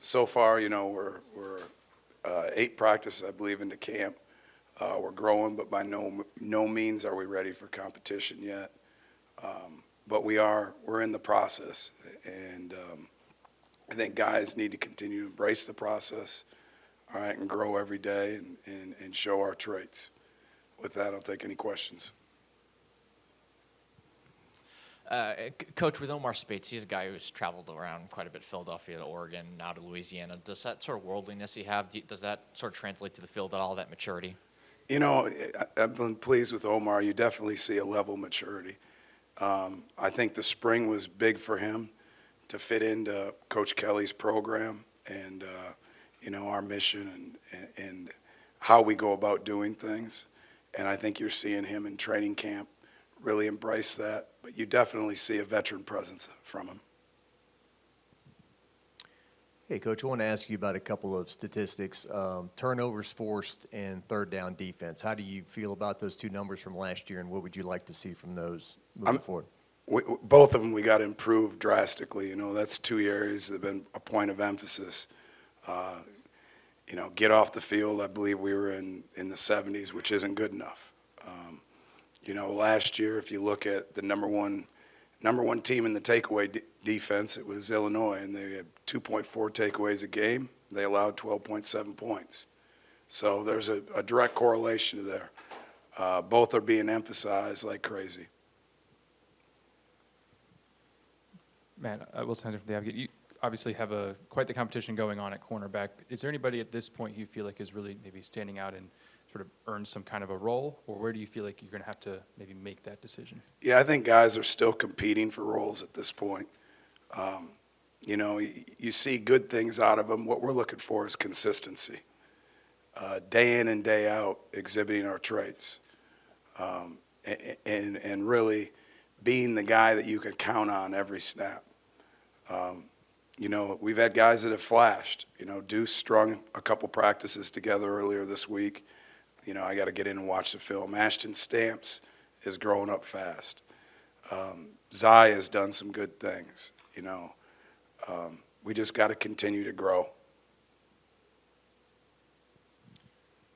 So far, we're 8 practices, I believe, into camp. We're growing, but by no means are we ready for competition yet. But we're in the process, and I think guys need to continue to embrace the process, all right, and grow every day and show our traits. With that, I'll take any questions. Coach, with Omar Speights, he's a guy who's traveled around quite a bit, Philadelphia to Oregon, now to Louisiana. Does that sort of worldliness he have, does that sort of translate to the field at all, that maturity? I've been pleased with Omar. You definitely see a level of maturity. I think the spring was big for him to fit into Coach Kelly's program and, our mission and how we go about doing things. And I think you're seeing him in training camp really embrace that. But you definitely see a veteran presence from him. Hey, Coach, I want to ask you about a couple of statistics. Turnovers forced and third down defense. How do you feel about those two numbers from last year, and what would you like to see from those moving forward? Both of them we got to improve drastically. That's 2 areas that have been a point of emphasis. Get off the field, I believe we were in the 70s, which isn't good enough. Last year, if you look at the number one team in the takeaway defense, it was Illinois, and they had 2.4 takeaways a game. They allowed 12.7 points. So there's a direct correlation there. Both are being emphasized like crazy. Matt, Will Sanders from the Advocate. You obviously have quite the competition going on at cornerback. Is there anybody at this point you feel like is really maybe standing out and sort of earned some kind of a role, or where do you feel like you're going to have to maybe make that decision? Yeah, I think guys are still competing for roles at this point. You see good things out of them. What we're looking for is consistency, day in and day out, exhibiting our traits, and really being the guy that you can count on every snap. We've had guys that have flashed. Deuce strung a couple practices together earlier this week. I got to get in and watch the film. Ashton Stamps is growing up fast. Zai has done some good things. We just got to continue to grow.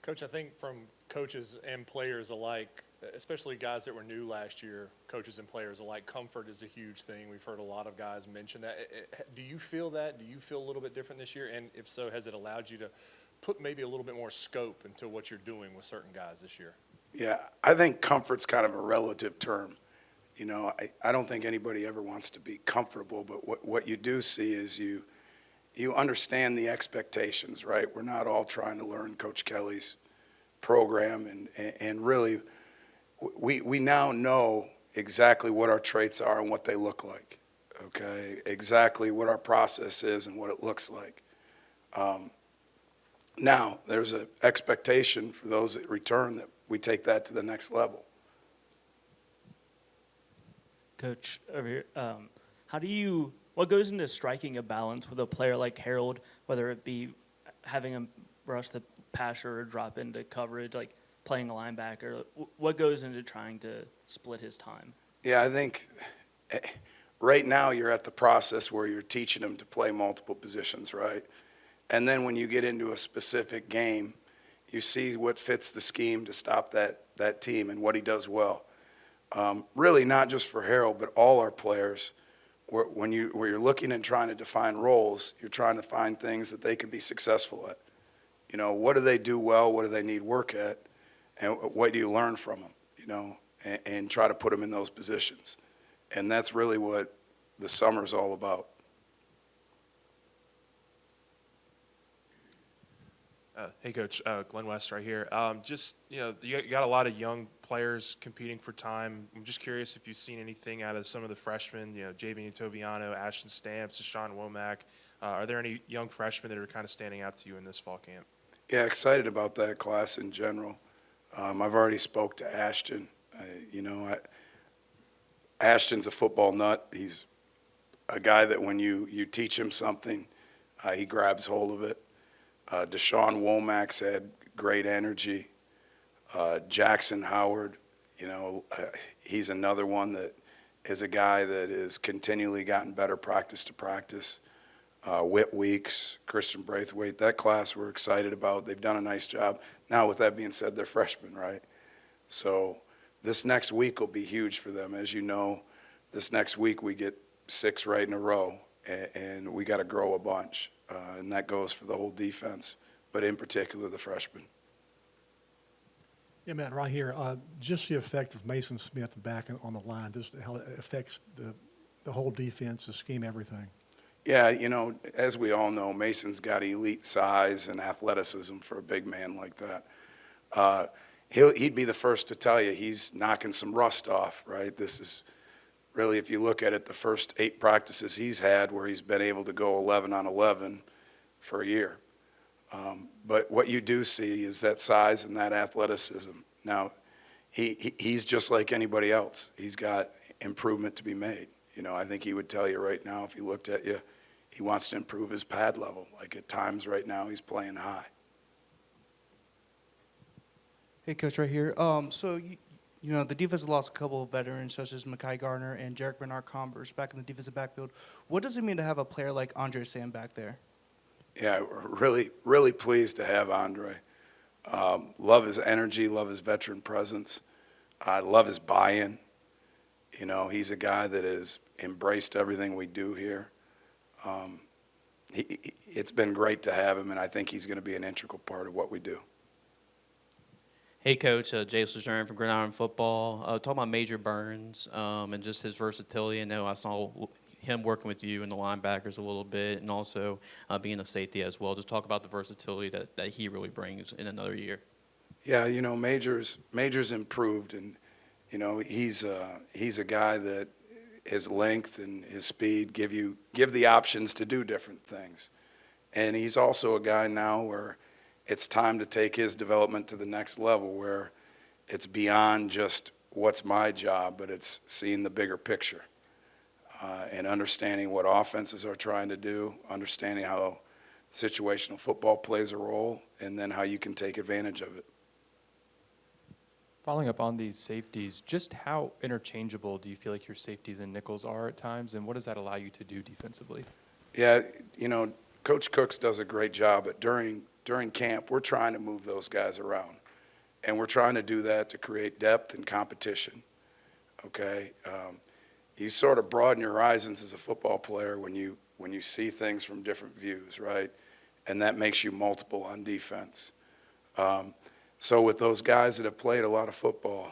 Coach, I think from coaches and players alike, especially guys that were new last year, coaches and players alike, comfort is a huge thing. We've heard a lot of guys mention that. Do you feel that? Do you feel a little bit different this year? And if so, has it allowed you to put maybe a little bit more scope into what you're doing with certain guys this year? Yeah, I think comfort's kind of a relative term. I don't think anybody ever wants to be comfortable, but what you do see is you understand the expectations, right? We're not all trying to learn Coach Kelly's program, and really we now know exactly what our traits are and what they look like, okay? Exactly what our process is and what it looks like. Now, there's an expectation for those that return that we take that to the next level. Coach, over here, what goes into striking a balance with a player like Harold, whether it be having him rush the passer or drop into coverage, like playing a linebacker? What goes into trying to split his time? Yeah, I think right now you're at the process where you're teaching him to play multiple positions, right? And then when you get into a specific game, you see what fits the scheme to stop that team and what he does well. Really not just for Harold, but all our players. Where you're looking and trying to define roles, you're trying to find things that they can be successful at. What do they do well? What do they need work at? And what do you learn from them? And try to put them in those positions. And that's really what the summer's all about. Hey, Coach, Glenn West right here. You got a lot of young players competing for time. I'm just curious if you've seen anything out of some of the freshmen, Javian Toviano, Ashton Stamps, DeSean Womack. Are there any young freshmen that are kind of standing out to you in this fall camp? Yeah, excited about that class in general. I've already spoke to Ashton. Ashton's a football nut. He's a guy that when you teach him something, he grabs hold of it. DeSean Womack's had great energy. Jackson Howard, he's another one that is a guy that has continually gotten better practice to practice. Whit Weeks, Christian Braithwaite. That class we're excited about. They've done a nice job. Now, with that being said, they're freshmen, right? So this next week will be huge for them. As you know, this next week we get 6 right in a row, and we got to grow a bunch. And that goes for the whole defense, but in particular the freshmen. Yeah, Matt, right here, just the effect of Mason Smith back on the line, just how it affects the whole defense, the scheme, everything. Yeah, as we all know, Mason's got elite size and athleticism for a big man like that. He'd be the first to tell you he's knocking some rust off, right? This is really, if you look at it, the first 8 practices he's had where he's been able to go 11 on 11 for a year. But what you do see is that size and that athleticism. Now, he's just like anybody else. He's got improvement to be made. I think he would tell you right now, if he looked at you, he wants to improve his pad level. Like at times right now, he's playing high. Hey, Coach, right here. So, the defense lost a couple of veterans, such as Mekhi Garner and Jarek Bernard-Converse back in the defensive backfield. What does it mean to have a player like Andre Sam back there? Yeah, really, really pleased to have Andre. Love his energy, love his veteran presence. I love his buy-in. He's a guy that has embraced everything we do here. It's been great to have him, and I think he's going to be an integral part of what we do. Hey, Coach, Jay Sojourn from Gridiron Football. Talking about Major Burns and just his versatility. I know I saw him working with you in the linebackers a little bit, and also being a safety as well. Just talk about the versatility that he really brings in another year. Yeah, Major's improved, and he's a guy that his length and his speed give the options to do different things, and he's also a guy now where it's time to take his development to the next level, where it's beyond just what's my job, but it's seeing the bigger picture. And understanding what offenses are trying to do, understanding how situational football plays a role, and then how you can take advantage of it. Following up on these safeties, just how interchangeable do you feel like your safeties and nickels are at times, and what does that allow you to do defensively? Yeah, Coach Cooks does a great job, but during camp, we're trying to move those guys around, and we're trying to do that to create depth and competition, okay? You sort of broaden your horizons as a football player when you see things from different views, right? And that makes you multiple on defense. So with those guys that have played a lot of football,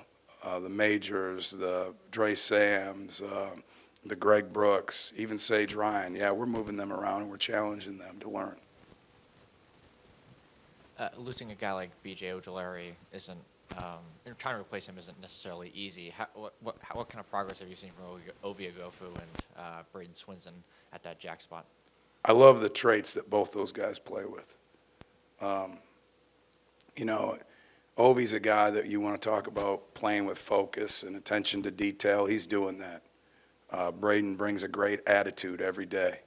the Majors, the Dre Sams, the Greg Brooks, even Sage Ryan, yeah, we're moving them around and we're challenging them to learn. Losing a guy like B.J. Ojulari isn't trying to replace him isn't necessarily easy. What kind of progress have you seen from Ovi Agofu and Braden Swinson at that jack spot? I love the traits that both those guys play with. Ovi's a guy that you want to talk about playing with focus and attention to detail. He's doing that. Braden brings a great attitude every day.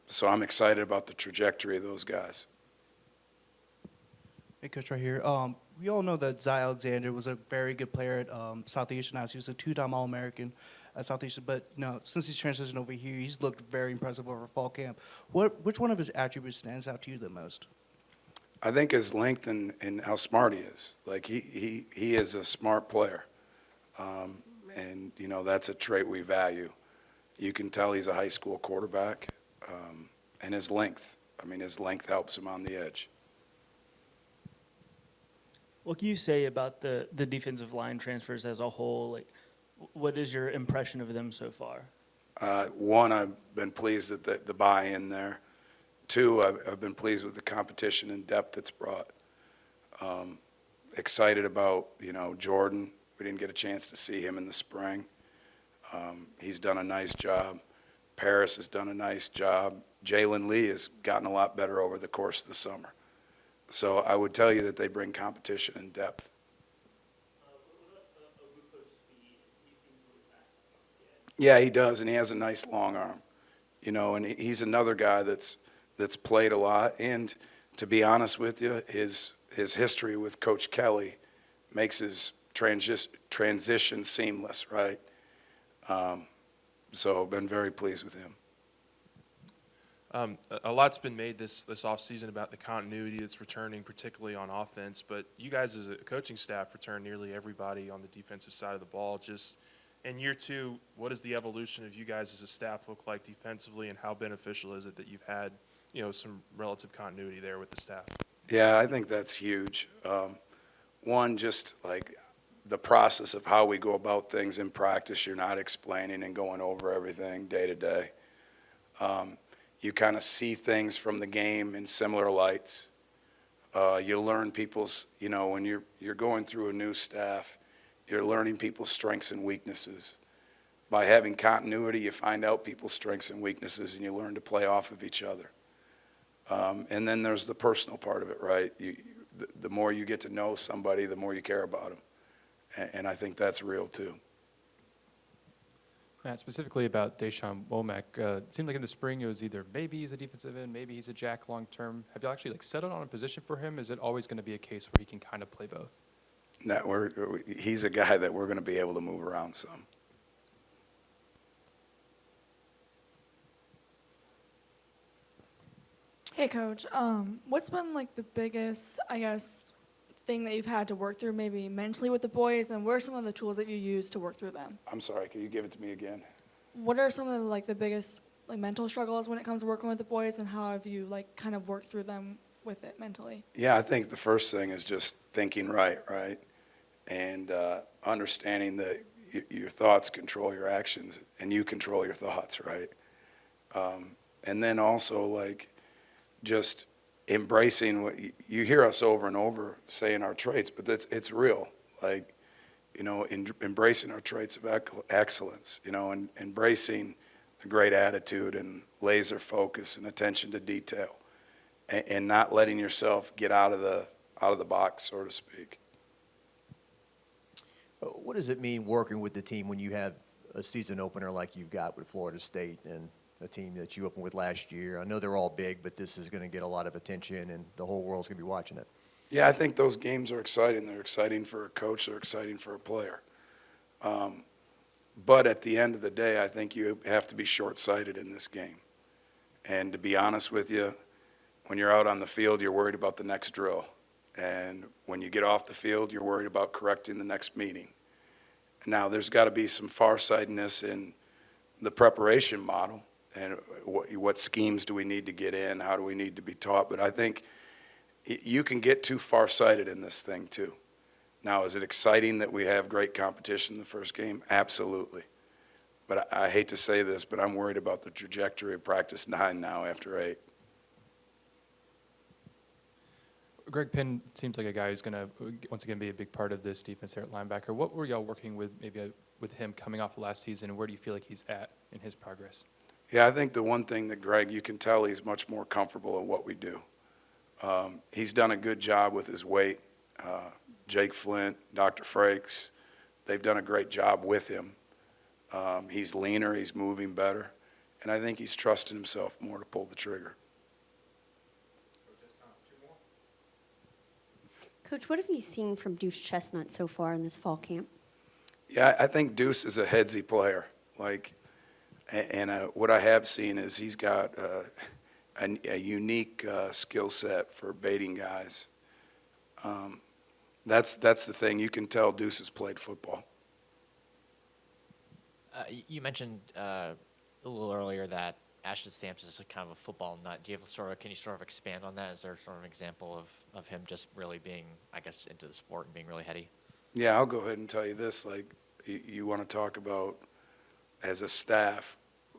So I'm excited about the trajectory of those guys. Hey, Coach, right here. We all know that Zai Alexander was a very good player at Southeastern. He was a 2-time All-American at Southeastern. But, since he's transitioned over here, he's looked very impressive over fall camp. Which one of his attributes stands out to you the most? I think his length and how smart he is. Like, he is a smart player. And, that's a trait we value. You can tell he's a high school quarterback. And his length. His length helps him on the edge. What can you say about the defensive line transfers as a whole? Like, what is your impression of them so far? One, I've been pleased at the buy-in there. Two, I've been pleased with the competition and depth it's brought. Excited about, Jordan. We didn't get a chance to see him in the spring. He's done a nice job. Paris has done a nice job. Jalen Lee has gotten a lot better over the course of the summer. So I would tell you that they bring competition and depth. Yeah, he does, and he has a nice long arm. And he's another guy that's played a lot. And to be honest with you, his history with Coach Kelly makes his transition seamless, right? So I've been very pleased with him. A lot's been made this offseason about the continuity that's returning, particularly on offense. But you guys, as a coaching staff, return nearly everybody on the defensive side of the ball. Just in year two, what does the evolution of you guys as a staff look like defensively, and how beneficial is it that you've had, some relative continuity there with the staff? Yeah, I think that's huge. One, just like the process of how we go about things in practice. You're not explaining and going over everything day to day. You kind of see things from the game in similar lights. You learn people's, when you're going through a new staff, you're learning people's strengths and weaknesses. By having continuity, you find out people's strengths and weaknesses, and you learn to play off of each other. And then there's the personal part of it, right? The more you get to know somebody, the more you care about them. And I think that's real too. Matt, specifically about DeSean Womack, it seemed like in the spring it was either maybe he's a defensive end, maybe he's a jack long term. Have you actually settled on a position for him? Is it always going to be a case where he can kind of play both? He's a guy that we're going to be able to move around some. Hey, Coach. What's been like the biggest, thing that you've had to work through, maybe mentally with the boys, and what are some of the tools that you use to work through them? I'm sorry, can you give it to me again? What are some of the biggest mental struggles when it comes to working with the boys, and how have you kind of worked through them with it mentally? Yeah, I think the first thing is just thinking right? And understanding that your thoughts control your actions, and you control your thoughts, right? And then also just embracing what you hear us over and over saying our traits, but it's real. Embracing our traits of excellence, and embracing the great attitude and laser focus and attention to detail, and not letting yourself get out of the box, so to speak. What does it mean working with the team when you have a season opener like you've got with Florida State and a team that you opened with last year? I know they're all big, but this is going to get a lot of attention, and the whole world's going to be watching it. Yeah, I think those games are exciting. They're exciting for a coach. They're exciting for a player. But at the end of the day, I think you have to be short-sighted in this game. And to be honest with you, when you're out on the field, you're worried about the next drill. And when you get off the field, you're worried about correcting the next meeting. Now, there's got to be some farsightedness in the preparation model. And what schemes do we need to get in? How do we need to be taught? But I think you can get too far-sighted in this thing, too. Now, is it exciting that we have great competition in the first game? Absolutely. But I hate to say this, but I'm worried about the trajectory of practice 9 now after 8. Greg Penn seems like a guy who's going to, once again, be a big part of this defense there at linebacker. What were y'all working with with him coming off of last season, and where do you feel like he's at in his progress? Yeah, I think the one thing that Greg, you can tell he's much more comfortable at what we do. He's done a good job with his weight. Jake Flint, Dr. Frakes, they've done a great job with him. He's leaner, he's moving better, and I think he's trusting himself more to pull the trigger. Coach, what have you seen from Deuce Chestnut so far in this fall camp? Yeah, I think Deuce is a headsy player. And what I have seen is he's got a unique skill set for baiting guys. That's the thing. You can tell Deuce has played football. You mentioned a little earlier that Ashton Stamps is kind of a football nut. Do you have can you expand on that? Is there sort of an example of him just really being, into the sport and being really heady? Yeah, I'll go ahead and tell you this. You want to talk about as a staff,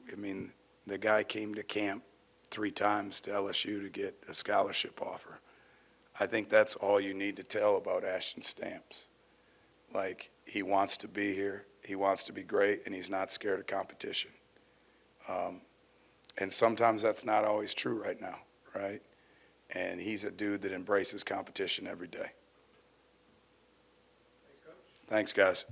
the guy came to camp 3 times to LSU to get a scholarship offer. I think that's all you need to tell about Ashton Stamps. He wants to be here, he wants to be great, and he's not scared of competition. And sometimes that's not always true right now, right? And he's a dude that embraces competition every day. Thanks, Coach. Thanks, guys.